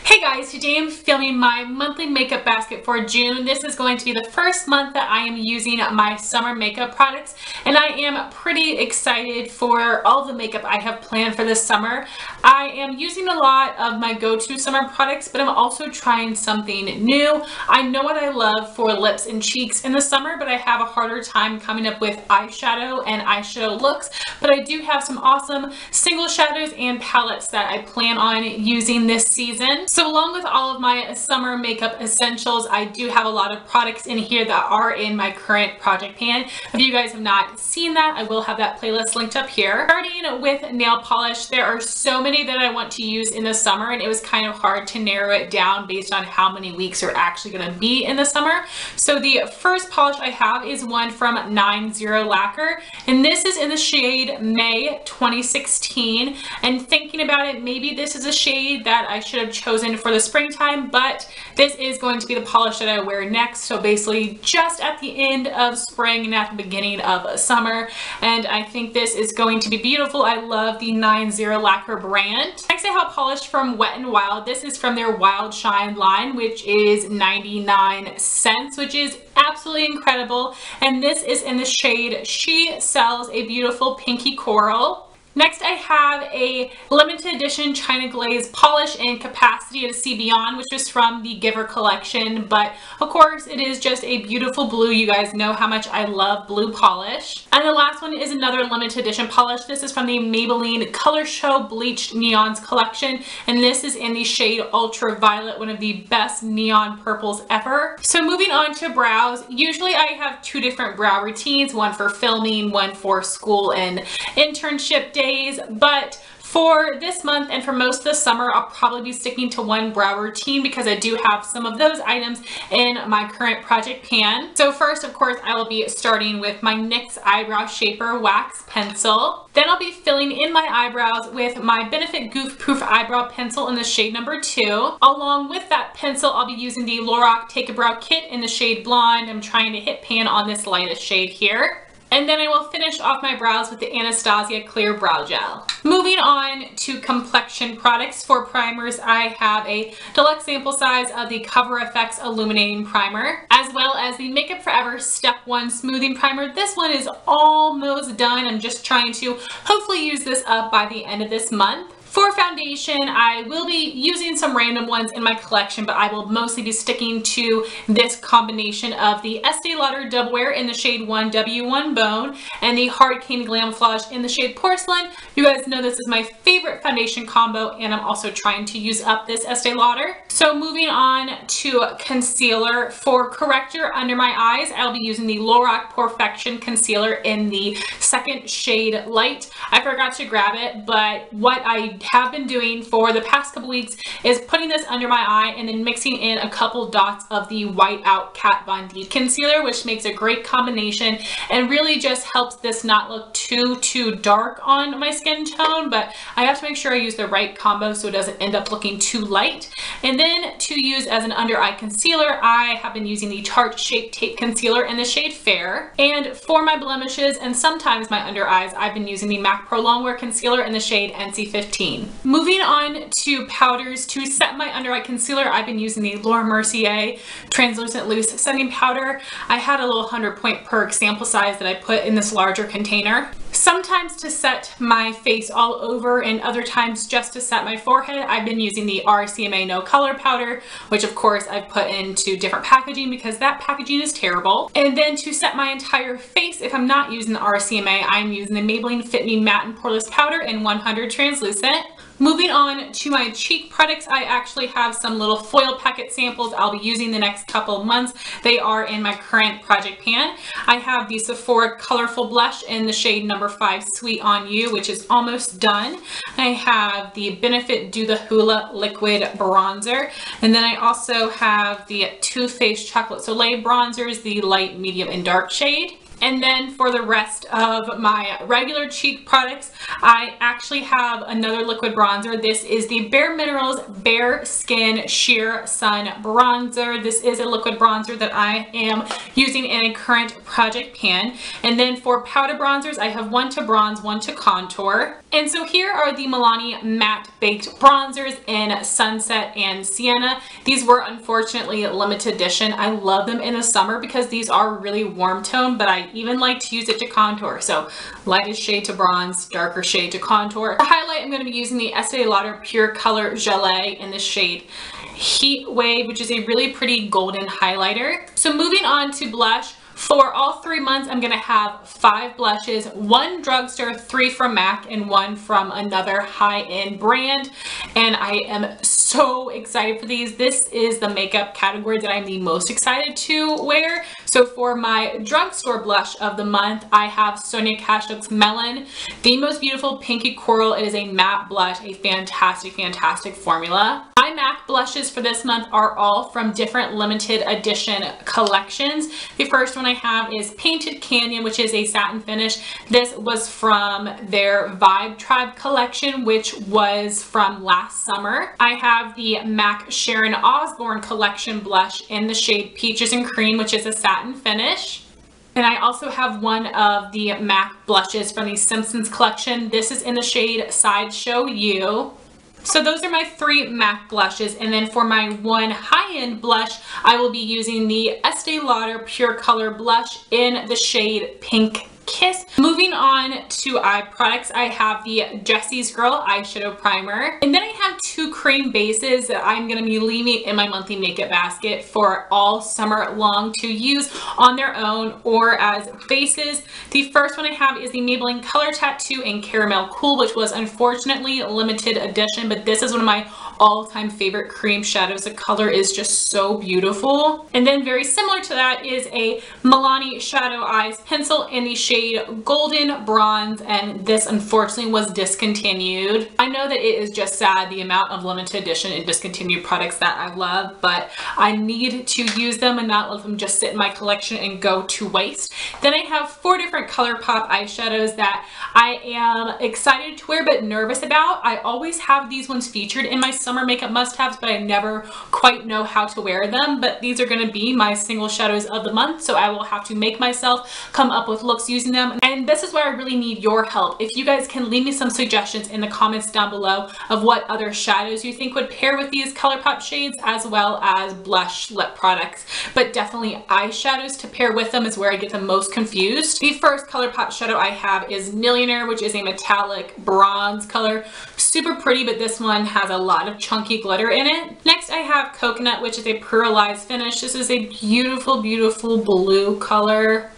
Hey guys, today I'm filming my monthly makeup basket for June. This is going to be the first month that I am using my summer makeup products, and I am pretty excited for all the makeup I have planned for this summer. I am using a lot of my go-to summer products, but I'm also trying something new. I know what I love for lips and cheeks in the summer, but I have a harder time coming up with eyeshadow and eyeshadow looks, but I do have some awesome single shadows and palettes that I plan on using this season. So along with all of my summer makeup essentials, I do have a lot of products in here that are in my current project pan. If you guys have not seen that, I will have that playlist linked up here. Starting with nail polish, there are so many that I want to use in the summer, and it was kind of hard to narrow it down based on how many weeks are actually going to be in the summer. So the first polish I have is one from 90 Lacquer, and this is in the shade May 2016. And thinking about it, maybe this is a shade that I should have chosen for the springtime, but this is going to be the polish that I wear next. So basically just at the end of spring and at the beginning of summer, and I think this is going to be beautiful. I love the 90 Lacquer brand. Next I have polish from Wet n Wild. This is from their Wild Shine line, which is 99 cents, which is absolutely incredible. And this is in the shade She Sells, a beautiful pinky coral. Next I have a limited edition China Glaze polish in Capacity to See Beyond, which is from the Giver collection, but of course it is just a beautiful blue. You guys know how much I love blue polish. And the last one is another limited edition polish. This is from the Maybelline Color Show Bleached Neons collection, and this is in the shade Ultraviolet, one of the best neon purples ever. So moving on to brows, usually I have two different brow routines, one for filming, one for school and internship days. But for this month and for most of the summer, I'll probably be sticking to one brow routine because I do have some of those items in my current project pan. So first, of course, I will be starting with my NYX Eyebrow Shaper Wax Pencil. Then I'll be filling in my eyebrows with my Benefit Goof Proof Eyebrow Pencil in the shade number 2. Along with that pencil, I'll be using the Lorac Take a Brow Kit in the shade Blonde. I'm trying to hit pan on this lightest shade here. And then I will finish off my brows with the Anastasia Clear Brow Gel. Moving on to complexion products. For primers, I have a deluxe sample size of the Cover FX Illuminating Primer, as well as the Makeup Forever Step 1 Smoothing Primer. This one is almost done. I'm just trying to hopefully use this up by the end of this month. For foundation, I will be using some random ones in my collection, but I will mostly be sticking to this combination of the Estee Lauder Double Wear in the shade 1W1 Bone and the Hard Cane Glamoflague in the shade Porcelain. You guys know this is my favorite foundation combo, and I'm also trying to use up this Estee Lauder. So moving on to concealer. For corrector under my eyes, I'll be using the Lorac Perfection Concealer in the second shade Light. I forgot to grab it, but what I have been doing for the past couple weeks is putting this under my eye and then mixing in a couple dots of the White Out Kat Von D concealer, which makes a great combination and really just helps this not look too dark on my skin tone. But I have to make sure I use the right combo so it doesn't end up looking too light. And then to use as an under eye concealer, I have been using the Tarte Shape Tape Concealer in the shade Fair. And for my blemishes and sometimes my under eyes, I've been using the MAC Pro Longwear Concealer in the shade NC15. Moving on to powders. To set my under eye concealer, I've been using the Laura Mercier Translucent Loose Setting Powder. I had a little 100 point perk sample size that I put in this larger container. Sometimes to set my face all over and other times just to set my forehead, I've been using the RCMA No Color Powder, which of course I've put into different packaging because that packaging is terrible. And then to set my entire face, if I'm not using the RCMA, I'm using the Maybelline Fit Me Matte and Poreless Powder in 100 Translucent. Moving on to my cheek products, I actually have some little foil packet samples I'll be using the next couple of months. They are in my current project pan. I have the Sephora Colorful Blush in the shade number 5 Sweet on You, which is almost done. I have the Benefit Do the Hula Liquid Bronzer. And then I also have the Too Faced Chocolate Soleil bronzers, the light, medium, and dark shade. And then for the rest of my regular cheek products, I actually have another liquid bronzer. This is the Bare Minerals Bare Skin Sheer Sun Bronzer. This is a liquid bronzer that I am using in a current project pan. And then for powder bronzers, I have one to bronze, one to contour. And so here are the Milani Matte Baked Bronzers in Sunset and Sienna. These were unfortunately limited edition. I love them in the summer because these are really warm tone, but I even like to use it to contour. So lightest shade to bronze, darker shade to contour. The highlight, I'm going to be using the Estee Lauder Pure Color Gelée in the shade Heat Wave, which is a really pretty golden highlighter. So moving on to blush. For all 3 months, I'm going to have 5 blushes, 1 drugstore, 3 from MAC, and 1 from another high-end brand. And I am so excited for these. This is the makeup category that I'm the most excited to wear. So for my drugstore blush of the month, I have Sonia Kashuk's Melon, the most beautiful pinky coral. It is a matte blush, a fantastic, fantastic formula. My MAC blushes for this month are all from different limited edition collections. The first one I have is Painted Canyon, which is a satin finish. This was from their Vibe Tribe collection, which was from last summer. I have the MAC Sharon Osbourne collection blush in the shade Peaches and Cream, which is a satin finish. And I also have one of the MAC blushes from the Simpsons collection. This is in the shade Sideshow You. So those are my 3 MAC blushes, and then for my 1 high-end blush, I will be using the Estee Lauder Pure Color Blush in the shade Pink Kiss. Moving on to eye products, I have the Jessie's Girl Eyeshadow Primer. And then I have 2 cream bases that I'm going to be leaving in my monthly makeup basket for all summer long to use on their own or as bases. The first one I have is the Maybelline Color Tattoo in Caramel Cool, which was unfortunately limited edition, but this is one of my all-time favorite cream shadows. The color is just so beautiful. And then very similar to that is a Milani Shadow Eyes pencil in the shade Golden Bronze, and this unfortunately was discontinued. I know that it is just sad, the amount of limited edition and discontinued products that I love, but I need to use them and not let them just sit in my collection and go to waste. Then I have 4 different ColourPop eyeshadows that I am excited to wear but nervous about. I always have these ones featured in my summer makeup must-haves, but I never quite know how to wear them. But these are going to be my single shadows of the month, so I will have to make myself come up with looks using them. And this is where I really need your help. If you guys can leave me some suggestions in the comments down below of what other shadows you think would pair with these ColourPop shades, as well as blush lip products, but definitely eyeshadows to pair with them is where I get the most confused. The first ColourPop shadow I have is Millionaire, which is a metallic bronze color. Super pretty, but this one has a lot of chunky glitter in it. Next I have Coconut, which is a pearlized finish. This is a beautiful, beautiful blue color.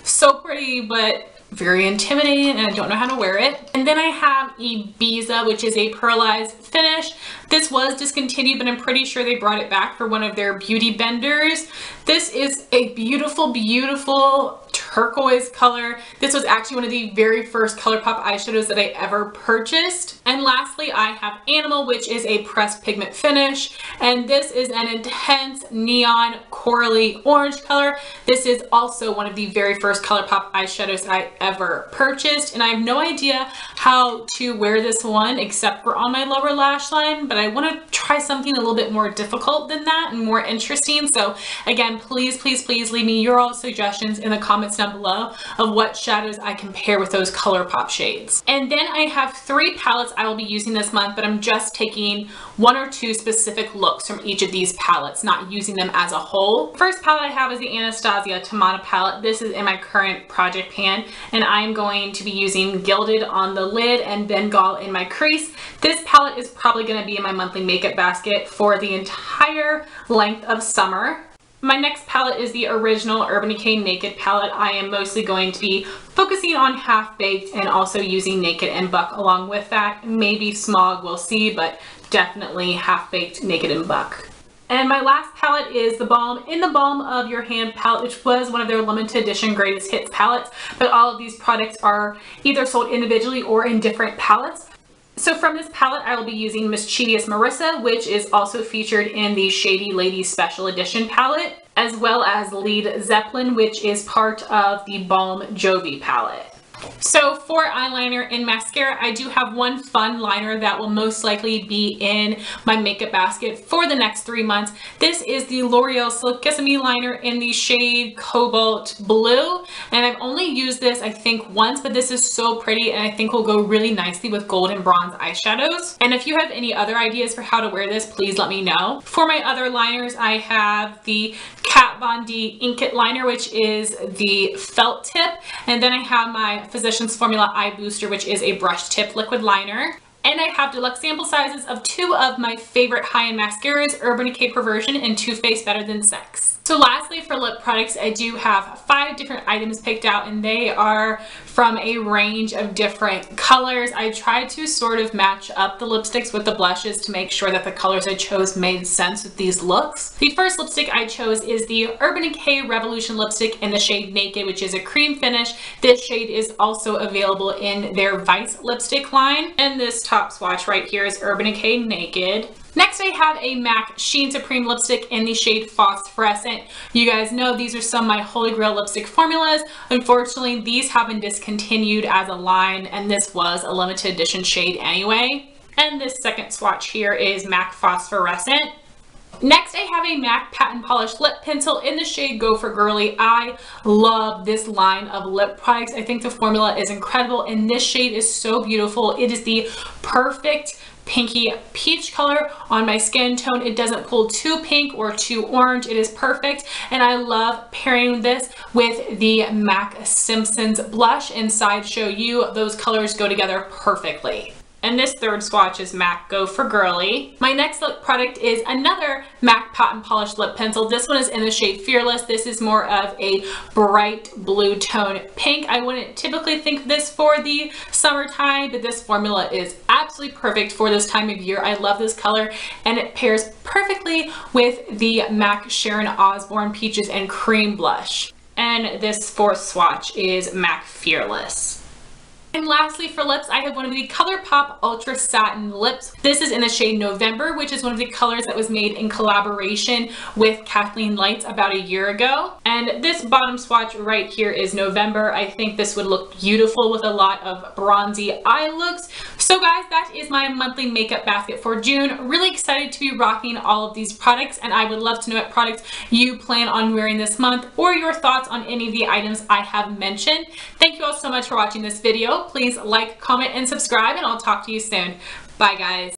So pretty, but very intimidating, and I don't know how to wear it. And then I have Ibiza, which is a pearlized finish. This was discontinued, but I'm pretty sure they brought it back for one of their beauty benders. This is a beautiful, beautiful turquoise color. This was actually one of the very first ColourPop eyeshadows that I ever purchased. And lastly, I have Animal, which is a pressed pigment finish. And this is an intense neon corally orange color. This is also one of the very first ColourPop eyeshadows I ever purchased. And I have no idea how to wear this one except for on my lower lash line, but I want to try something a little bit more difficult than that and more interesting. So again, please, please, please leave me your all suggestions in the comments down below of what shadows I can pair with those ColourPop shades. And then I have 3 palettes I will be using this month, but I'm just taking 1 or 2 specific looks from each of these palettes, not using them as a whole. First palette I have is the Anastasia Tamana palette. This is in my current project pan, and I'm going to be using Gilded on the lid and Bengal in my crease. This palette is probably going to be in my monthly makeup basket for the entire length of summer. My next palette is the original Urban Decay Naked palette. I am mostly going to be focusing on Half Baked and also using Naked and Buck along with that. Maybe Smog, we'll see, but definitely Half Baked, Naked and Buck. And my last palette is the Balm in the Balm of Your Hand palette, which was one of their limited edition greatest hits palettes, but all of these products are either sold individually or in different palettes. So from this palette, I will be using Mischievous Marissa, which is also featured in the Shady Lady Special Edition palette. as well as Lead Zeppelin, which is part of the Balm Jovi palette. So for eyeliner and mascara, I do have one fun liner that will most likely be in my makeup basket for the next 3 months. This is the L'Oreal Silk Sesame liner in the shade Cobalt Blue, and I've only used this I think once, but this is so pretty and I think will go really nicely with gold and bronze eyeshadows. And if you have any other ideas for how to wear this, please let me know. For my other liners, I have the Kat Von D Ink It liner, which is the felt tip, and then I have my Physicians Formula Eye Booster, which is a brush tip liquid liner. And I have deluxe sample sizes of 2 of my favorite high-end mascaras, Urban Decay Perversion and Too Faced Better Than Sex. So lastly, for lip products, I do have 5 different items picked out, and they are from a range of different colors. I tried to sort of match up the lipsticks with the blushes to make sure that the colors I chose made sense with these looks. The first lipstick I chose is the Urban Decay Revolution lipstick in the shade Naked, which is a cream finish. This shade is also available in their Vice lipstick line. And this top swatch right here is Urban Decay Naked. Next, I have a MAC Sheen Supreme lipstick in the shade Phosphorescent. You guys know these are some of my holy grail lipstick formulas. Unfortunately, these have been discontinued as a line, and this was a limited edition shade anyway. And this second swatch here is MAC Phosphorescent. Next, I have a MAC Patent Polished Lip Pencil in the shade Go For Girly. I love this line of lip products. I think the formula is incredible, and this shade is so beautiful. It is the perfect pinky peach color on my skin tone. It doesn't pull too pink or too orange. It is perfect, and I love pairing this with the MAC Simpsons blush in Sideshow U. Those colors go together perfectly. And this third swatch is MAC Go For Girly. My next lip product is another MAC Patent Polished Lip Pencil. This one is in the shade Fearless. This is more of a bright blue tone pink. I wouldn't typically think this for the summertime, but this formula is absolutely perfect for this time of year. I love this color, and it pairs perfectly with the MAC Sharon Osbourne Peaches and Cream blush. And this fourth swatch is MAC Fearless. And lastly, for lips, I have one of the ColourPop Ultra Satin Lips. This is in the shade November, which is one of the colors that was made in collaboration with Kathleen Lights about a year ago. And this bottom swatch right here is November. I think this would look beautiful with a lot of bronzy eye looks. So guys, that is my monthly makeup basket for June. Really excited to be rocking all of these products, and I would love to know what products you plan on wearing this month or your thoughts on any of the items I have mentioned. Thank you all so much for watching this video. Please like, comment, and subscribe, and I'll talk to you soon. Bye guys.